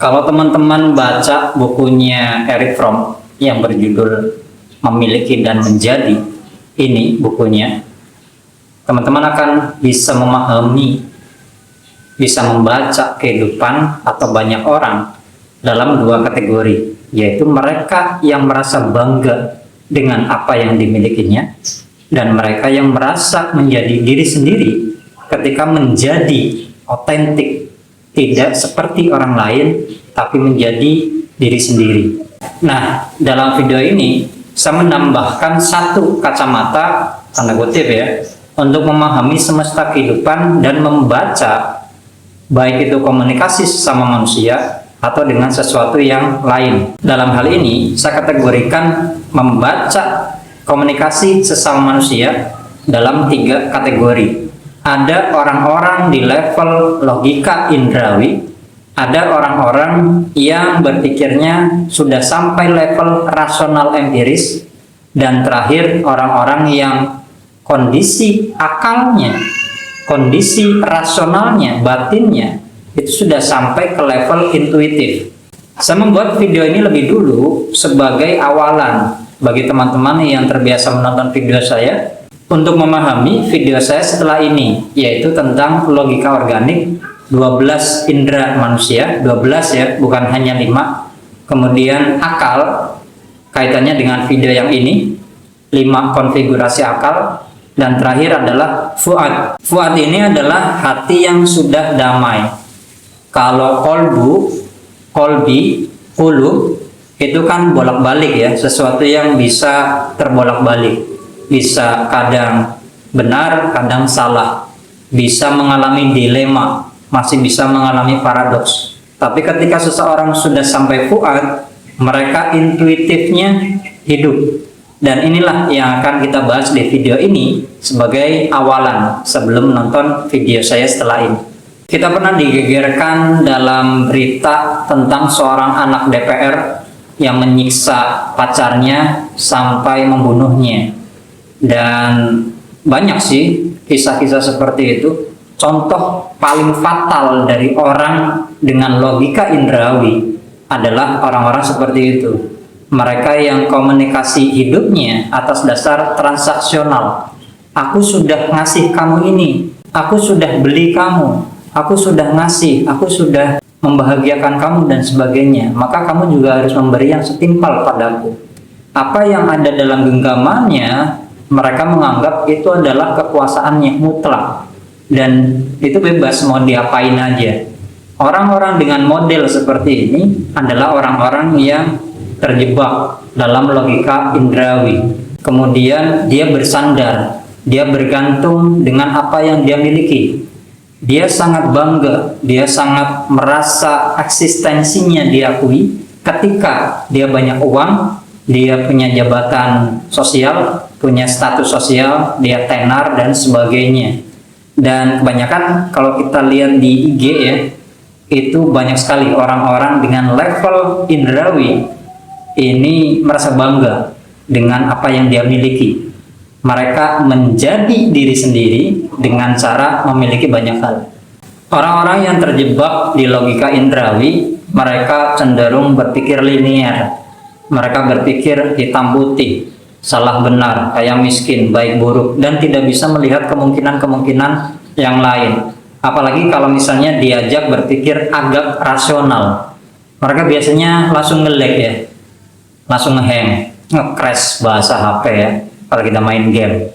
Kalau teman-teman baca bukunya Erich Fromm yang berjudul Memiliki dan Menjadi, ini bukunya, teman-teman akan bisa memahami, bisa membaca kehidupan atau banyak orang dalam dua kategori, yaitu mereka yang merasa bangga dengan apa yang dimilikinya, dan mereka yang merasa menjadi diri sendiri ketika menjadi otentik, tidak seperti orang lain, tapi menjadi diri sendiri. Nah, dalam video ini, saya menambahkan satu kacamata, tanda kutip ya, untuk memahami semesta kehidupan dan membaca, baik itu komunikasi sesama manusia atau dengan sesuatu yang lain. Dalam hal ini, saya kategorikan membaca komunikasi sesama manusia dalam 3 kategori. Ada orang-orang di level logika indrawi, ada orang-orang yang berpikirnya sudah sampai level rasional empiris, dan terakhir orang-orang yang kondisi akalnya, kondisi rasionalnya, batinnya itu sudah sampai ke level intuitif. Saya membuat video ini lebih dulu sebagai awalan bagi teman-teman yang terbiasa menonton video saya untuk memahami video saya setelah ini, yaitu tentang logika organik 12 indera manusia, 12 ya, bukan hanya 5. Kemudian akal, kaitannya dengan video yang ini, 5 konfigurasi akal, dan terakhir adalah fuad. Fuad ini adalah hati yang sudah damai. Kalau kolbu, kolbi, kulub, itu kan bolak-balik ya, sesuatu yang bisa terbolak-balik. Bisa kadang benar, kadang salah, bisa mengalami dilema, masih bisa mengalami paradoks. Tapi ketika seseorang sudah sampai fuad, mereka intuitifnya hidup. Dan inilah yang akan kita bahas di video ini sebagai awalan sebelum menonton video saya setelah ini. Kita pernah digegerkan dalam berita tentang seorang anak DPR yang menyiksa pacarnya sampai membunuhnya. Dan banyak sih kisah-kisah seperti itu. Contoh paling fatal dari orang dengan logika indrawi adalah orang-orang seperti itu. Mereka yang komunikasi hidupnya atas dasar transaksional. Aku sudah ngasih kamu ini, aku sudah beli kamu, aku sudah ngasih, aku sudah membahagiakan kamu dan sebagainya. Maka kamu juga harus memberi yang setimpal padaku. Apa yang ada dalam genggamannya, mereka menganggap itu adalah kekuasaan yang mutlak, dan itu bebas mau diapain aja. Orang-orang dengan model seperti ini adalah orang-orang yang terjebak dalam logika indrawi. Kemudian dia bersandar, dia bergantung dengan apa yang dia miliki. Dia sangat bangga, dia sangat merasa eksistensinya diakui ketika dia banyak uang, dia punya jabatan sosial, punya status sosial, dia tenar dan sebagainya. Dan kebanyakan kalau kita lihat di IG ya, itu banyak sekali orang-orang dengan level indrawi ini merasa bangga dengan apa yang dia miliki. Mereka menjadi diri sendiri dengan cara memiliki banyak hal. Orang-orang yang terjebak di logika indrawi, mereka cenderung berpikir linier. Mereka berpikir hitam putih, salah benar, kaya miskin, baik buruk, dan tidak bisa melihat kemungkinan-kemungkinan yang lain. Apalagi kalau misalnya diajak berpikir agak rasional, mereka biasanya langsung nge-lag ya, langsung nge-hang, nge-crash bahasa HP ya, kalau kita main game.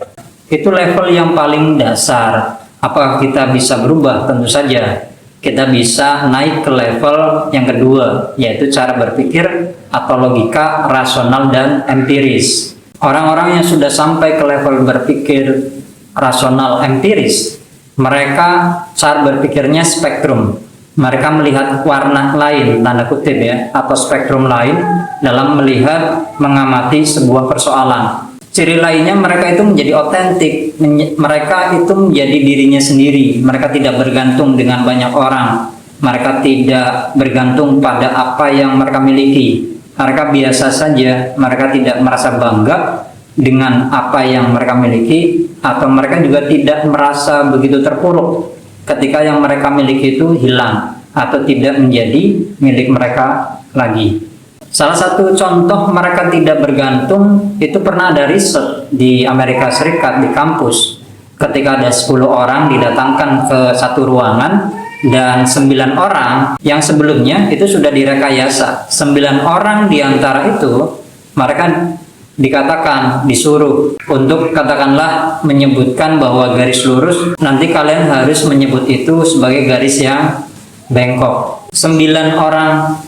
Itu level yang paling dasar. Apakah kita bisa berubah? Tentu saja. Kita bisa naik ke level yang kedua, yaitu cara berpikir atau logika rasional dan empiris. Orang-orang yang sudah sampai ke level berpikir rasional empiris, mereka cara berpikirnya spektrum. Mereka melihat warna lain, tanda kutip ya, atau spektrum lain dalam melihat, mengamati sebuah persoalan. Ciri lainnya, mereka itu menjadi otentik, mereka itu menjadi dirinya sendiri. Mereka tidak bergantung dengan banyak orang, mereka tidak bergantung pada apa yang mereka miliki. Mereka biasa saja, mereka tidak merasa bangga dengan apa yang mereka miliki, atau mereka juga tidak merasa begitu terpuruk ketika yang mereka miliki itu hilang atau tidak menjadi milik mereka lagi. Salah satu contoh mereka tidak bergantung itu pernah ada riset di Amerika Serikat di kampus. Ketika ada 10 orang didatangkan ke satu ruangan dan 9 orang yang sebelumnya itu sudah direkayasa. 9 orang diantara itu mereka dikatakan disuruh untuk katakanlah menyebutkan bahwa garis lurus, nanti kalian harus menyebut itu sebagai garis yang bengkok. 9 orang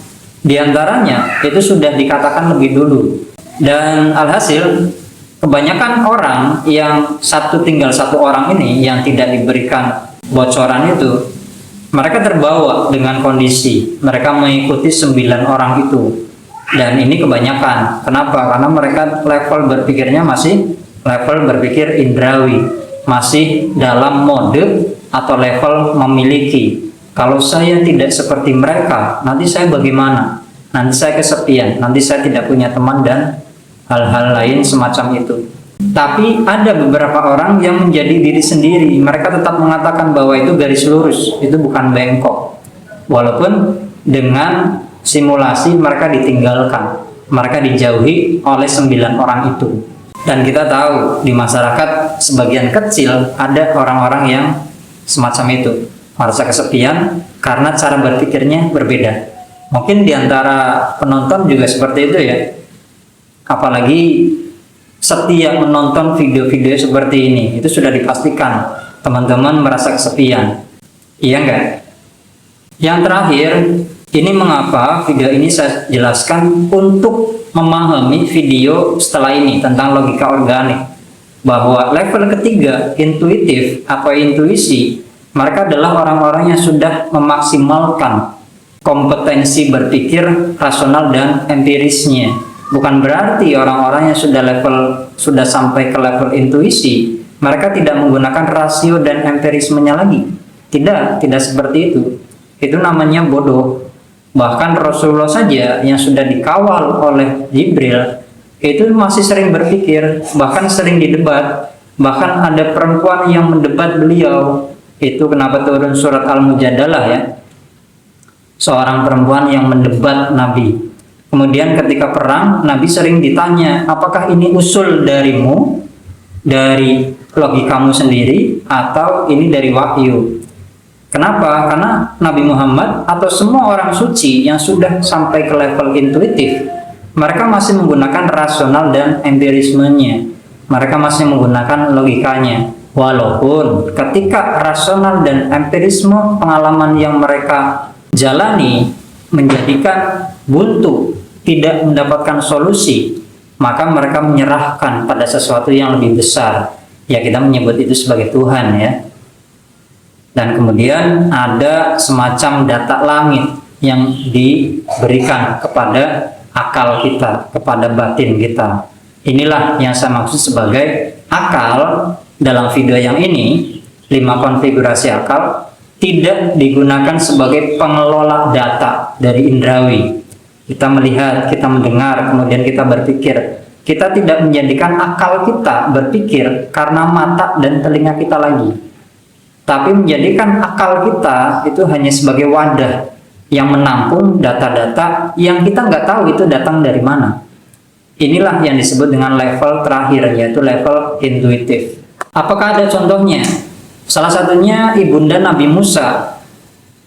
diantaranya itu sudah dikatakan lebih dulu, dan alhasil kebanyakan orang yang tinggal satu orang ini yang tidak diberikan bocoran itu, mereka terbawa dengan kondisi mereka mengikuti 9 orang itu. Dan ini kebanyakan. Kenapa? Karena mereka level berpikirnya masih level berpikir indrawi, masih dalam mode atau level memiliki. Kalau saya tidak seperti mereka, nanti saya bagaimana? Nanti saya kesepian, nanti saya tidak punya teman dan hal-hal lain semacam itu. Tapi ada beberapa orang yang menjadi diri sendiri. Mereka tetap mengatakan bahwa itu garis lurus, itu bukan bengkok. Walaupun dengan simulasi mereka ditinggalkan, mereka dijauhi oleh 9 orang itu. Dan kita tahu di masyarakat sebagian kecil ada orang-orang yang semacam itu, merasa kesepian karena cara berpikirnya berbeda. Mungkin diantara penonton juga seperti itu ya. Apalagi setiap menonton video-video seperti ini, itu sudah dipastikan teman-teman merasa kesepian. Iya enggak? Yang terakhir, ini mengapa video ini saya jelaskan untuk memahami video setelah ini tentang logika organik. Bahwa level ketiga, intuitif atau intuisi, mereka adalah orang-orang yang sudah memaksimalkan kompetensi berpikir rasional dan empirisnya. Bukan berarti orang-orang yang sudah sampai ke level intuisi, mereka tidak menggunakan rasio dan empirismenya lagi. Tidak seperti itu. Itu namanya bodoh. Bahkan Rasulullah saja yang sudah dikawal oleh Jibril itu masih sering berpikir, bahkan sering didebat. Bahkan ada perempuan yang mendebat beliau. Itu kenapa turun surat Al-Mujadalah ya. Seorang perempuan yang mendebat Nabi. Kemudian ketika perang, Nabi sering ditanya, apakah ini usul darimu, dari logikamu sendiri, atau ini dari wahyu? Kenapa? Karena Nabi Muhammad atau semua orang suci yang sudah sampai ke level intuitif, mereka masih menggunakan rasional dan empirismenya. Mereka masih menggunakan logikanya. Walaupun ketika rasional dan empirisme pengalaman yang mereka jalani menjadikan buntu, tidak mendapatkan solusi, maka mereka menyerahkan pada sesuatu yang lebih besar. Ya, kita menyebut itu sebagai Tuhan ya. Dan kemudian ada semacam data langit yang diberikan kepada akal kita, kepada batin kita. Inilah yang saya maksud sebagai akal. Dalam video yang ini, 5 konfigurasi akal tidak digunakan sebagai pengelola data dari indrawi. Kita melihat, kita mendengar, kemudian kita berpikir. Kita tidak menjadikan akal kita berpikir karena mata dan telinga kita lagi. Tapi menjadikan akal kita itu hanya sebagai wadah yang menampung data-data yang kita nggak tahu itu datang dari mana. Inilah yang disebut dengan level terakhir, yaitu level intuitif. Apakah ada contohnya? Salah satunya ibunda Nabi Musa.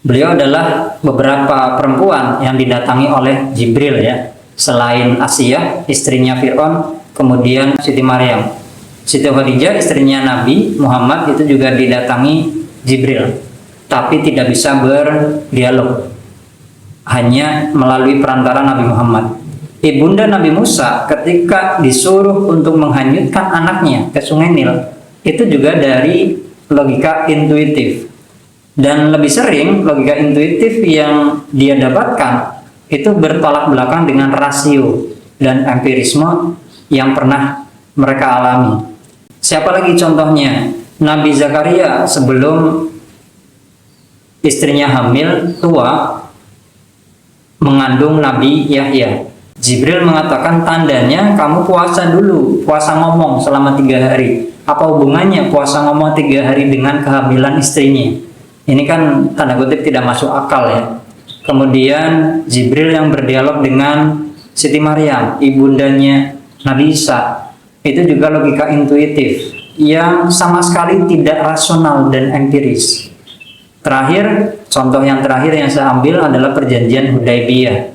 Beliau adalah beberapa perempuan yang didatangi oleh Jibril ya. Selain Asiyah, istrinya Fir'aun, kemudian Siti Maryam. Siti Khadijah, istrinya Nabi Muhammad, itu juga didatangi Jibril, tapi tidak bisa berdialog, hanya melalui perantara Nabi Muhammad. Ibunda Nabi Musa ketika disuruh untuk menghanyutkan anaknya ke Sungai Nil, itu juga dari logika intuitif. Dan lebih sering logika intuitif yang dia dapatkan itu bertolak belakang dengan rasio dan empirisme yang pernah mereka alami. Siapa lagi contohnya? Nabi Zakaria sebelum istrinya hamil tua mengandung Nabi Yahya. Jibril mengatakan tandanya kamu puasa dulu, puasa ngomong selama 3 hari. Apa hubungannya puasa ngomong 3 hari dengan kehamilan istrinya? Ini kan tanda kutip tidak masuk akal ya. Kemudian Jibril yang berdialog dengan Siti Maryam, ibundanya Nabi Isa, itu juga logika intuitif yang sama sekali tidak rasional dan empiris. Terakhir, contoh yang terakhir yang saya ambil adalah perjanjian Hudaybiyah.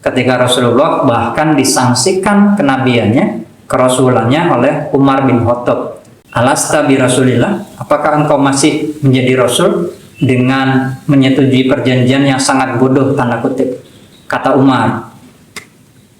Ketika Rasulullah bahkan disangsikan kenabiannya, kerasulannya oleh Umar bin Khattab. Alasta bi Rasulillah, apakah engkau masih menjadi Rasul? Dengan menyetujui perjanjian yang sangat bodoh, tanda kutip, kata Umar.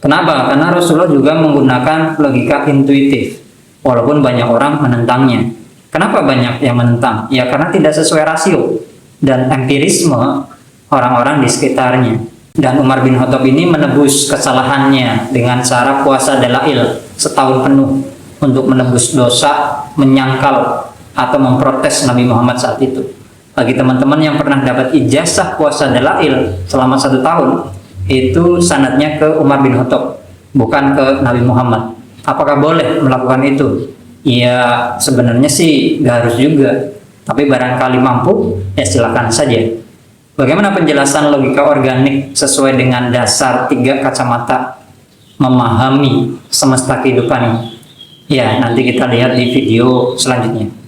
Kenapa? Karena Rasulullah juga menggunakan logika intuitif, walaupun banyak orang menentangnya. Kenapa banyak yang menentang? Ya karena tidak sesuai rasio dan empirisme orang-orang di sekitarnya. Dan Umar bin Khattab ini menebus kesalahannya dengan cara puasa dalail setahun penuh untuk menebus dosa, menyangkal atau memprotes Nabi Muhammad saat itu. Bagi teman-teman yang pernah dapat ijazah puasa dalail selama 1 tahun, itu sanadnya ke Umar bin Khattab, bukan ke Nabi Muhammad. Apakah boleh melakukan itu? Ya sebenarnya sih nggak harus juga, tapi barangkali mampu, ya silakan saja. Bagaimana penjelasan logika organik sesuai dengan dasar 3 kacamata memahami semesta kehidupan ini? Ya nanti kita lihat di video selanjutnya.